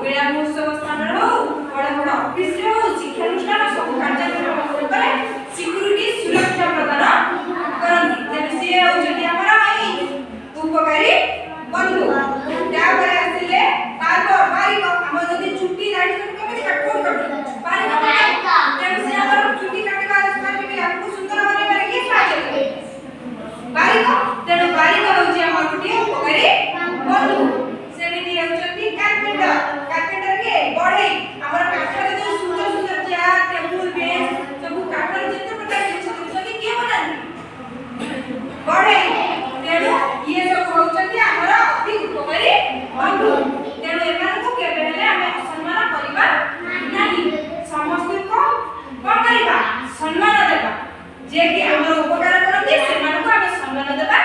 मेला महोत्सव स्थान हो बड़ बड़ ऑफिस रे हो शिक्षानुष्ठान सब कार्यक्रम करे सिक्युरिटी सुरक्षा प्रदान करନ୍ତି तेणु से होचि हमरा उपकारी बंधु त्यापर आसिले बारी हम जदी छुट्टी जाई कमे काटो बारी तेणु से हमर छुट्टी काटबा आसपार आपको सुंदर बनेबार के साहाय्य करे बारी तेणु बारी होचि हमर गुटिया उपकारी बंधु सेमिति होचंती कार्पेंटर के बड़े हमर काठर जो सुंदर सुंदर चेयर टेबुल बेंच सब काठर जते प्रकार के के बनानी बड़े तेणु ये सब होचंती हमर अति उपकारी बंधु तेणु एमान को केबे हेले हमें सम्मान करिबा नाही समस्त को कोन करिबा सम्मान देबा जे कि हमर उपकार करନ୍ତି सेमान को हमें सम्मान देबा